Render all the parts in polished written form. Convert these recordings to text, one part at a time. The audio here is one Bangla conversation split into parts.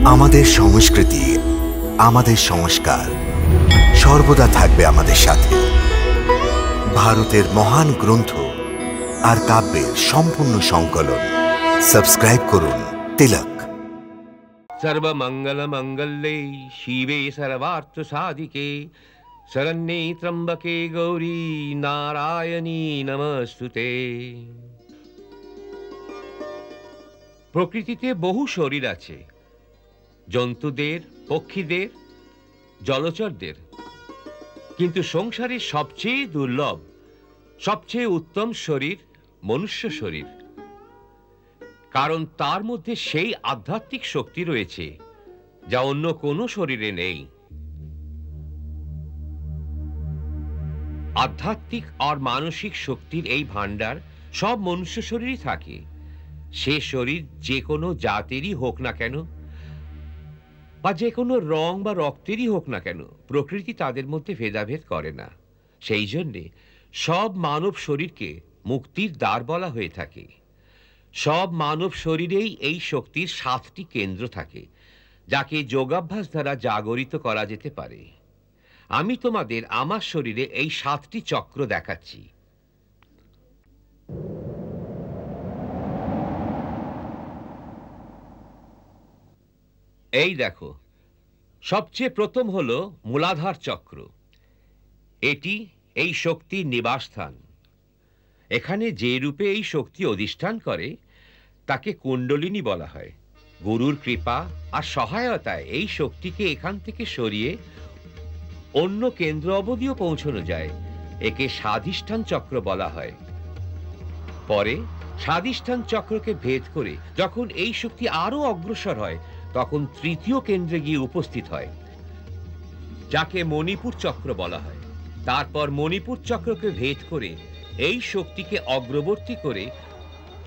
আমাদের সংস্কৃতি, আমাদের সংস্কার সর্বদা থাকবে আমাদের সাথে। ভারতের মহান গ্রন্থ আর কাব্যের সম্পূর্ণ সংকলন। সাবস্ক্রাইব করুন তিলক। सर्वमंगल मंगल्ये शिवे सर्वार्थ साधिके शरण्ये त्र्यंबके गौरी नारायणी नमस्तुते। প্রকৃতিতে বহু শরীর আছে, জন্তুদের, পক্ষীদের, জলচরদের, কিন্তু সংসারের সবচেয়ে দুর্লভ, সবচেয়ে উত্তম শরীর মনুষ্য শরীর। কারণ তার মধ্যে সেই আধ্যাত্মিক শক্তি রয়েছে যা অন্য কোনো শরীরে নেই। আধ্যাত্মিক আর মানসিক শক্তির এই ভান্ডার সব মনুষ্য শরীরই থাকে। সে শরীর যে কোনো জাতেরই হোক না কেন, বা যে কোনো রং বা রক্তেরই হোক না কেন, প্রকৃতি তাদের মধ্যে ভেদাভেদ করে না। সেই জন্যে সব মানব শরীরকে মুক্তির দ্বার বলা হয়ে থাকে। সব মানব শরীরেই এই শক্তির 7টি কেন্দ্র থাকে, যাকে যোগাভ্যাস দ্বারা জাগরিত করা যেতে পারে। আমি তোমাদের আমার শরীরে এই 7টি চক্র দেখাচ্ছি। এই দেখো, সবচেয়ে প্রথম হলো মূলাধার চক্র। এটি এই শক্তির নিবাসস্থান। এখানে যে রূপে এই শক্তি অধিষ্ঠান করে তাকে কুণ্ডলিনী বলা হয়। গুরুর কৃপা আর সহায়তায় এই শক্তিকে এখান থেকে সরিয়ে অন্য কেন্দ্র অবধিও পৌঁছানো যায়। একে স্বাধিষ্ঠান চক্র বলা হয়। পরে স্বাধিষ্ঠান চক্রকে ভেদ করে যখন এই শক্তি আরো অগ্রসর হয়, তখন তৃতীয় কেন্দ্রে গিয়ে উপস্থিত হয়, যাকে মণিপুর চক্র বলা হয়। তারপর মণিপুর চক্রকে ভেদ করে এই শক্তিকে অগ্রবর্তী করে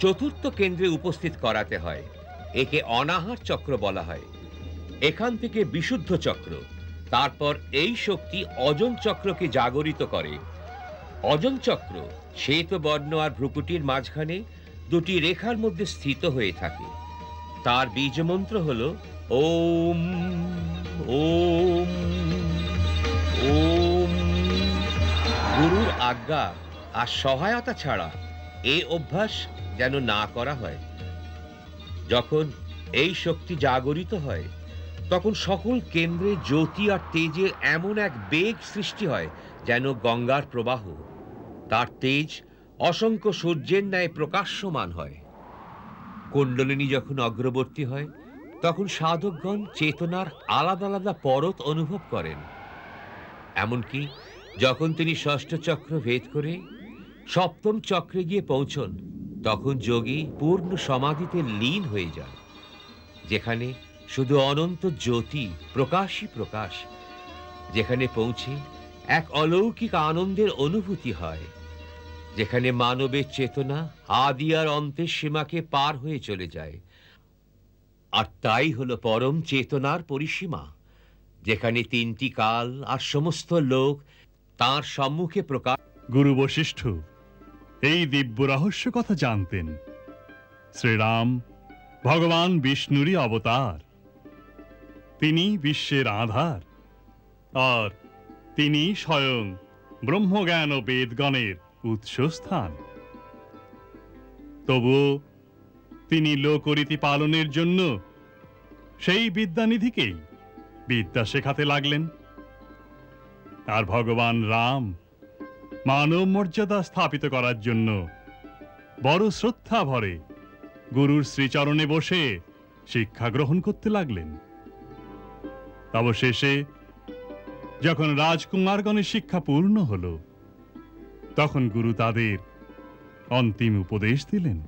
চতুর্থ কেন্দ্রে উপস্থিত করাতে হয়। একে অনাহার চক্র বলা হয়। এখান থেকে বিশুদ্ধ চক্র। তারপর এই শক্তি অজন চক্রকে জাগরিত করে। অজন চক্র শ্বেতবর্ণ আর ভ্রুকুটির মাঝখানে দুটি রেখার মধ্যে স্থিত হয়ে থাকে। তার বীজমন্ত্র হল ওম ওম ওম। গুরুর আজ্ঞা আর সহায়তা ছাড়া এই অভ্যাস যেন না করা হয়। যখন এই শক্তি জাগরিত হয়, তখন সকল কেন্দ্রে জ্যোতি আর তেজের এমন এক বেগ সৃষ্টি হয় যেন গঙ্গার প্রবাহ। তার তেজ অসংখ্য সূর্যের ন্যায় প্রকাশ্যমান হয়। কুণ্ডলিনী যখন অগ্রবর্তী হয়, তখন সাধকগণ চেতনার আলাদা আলাদা পরত অনুভব করেন। এমনকি যখন তিনি ষষ্ঠ চক্র ভেদ করে সপ্তম চক্রে গিয়ে পৌঁছন, তখন যোগী পূর্ণ সমাধিতে লীন হয়ে যান, যেখানে শুধু অনন্ত জ্যোতি প্রকাশই প্রকাশ। যেখানে পৌঁছে এক অলৌকিক আনন্দের অনুভূতি হয়, যেখানে মানবের চেতনা আদি আর অন্তের সীমাকে পার হয়ে চলে যায়। আর তাই হলো পরম চেতনার পরিসীমা, যেখানে 3টি কাল আর সমস্ত লোক তাঁর সম্মুখে প্রকাশ। গুরু বশিষ্ঠ এই দিব্য রহস্য কথা জানতেন। শ্রীরাম ভগবান বিষ্ণুরই অবতার। তিনি বিশ্বের আধার, আর তিনি স্বয়ং ব্রহ্মজ্ঞান ও বেদগণের উৎসস্থান। তবুও তিনি লোকরীতি পালনের জন্য সেই বিদ্যানিধিকেই বিদ্যা শেখাতে লাগলেন। আর ভগবান রাম মানব মর্যাদা স্থাপিত করার জন্য বড় শ্রদ্ধা ভরে গুরুর শ্রীচরণে বসে শিক্ষা গ্রহণ করতে লাগলেন। অবশেষে যখন রাজকুমারগণের শিক্ষা পূর্ণ হল, তখন গুরু তাদের অন্তিম উপদেশ দিলেন।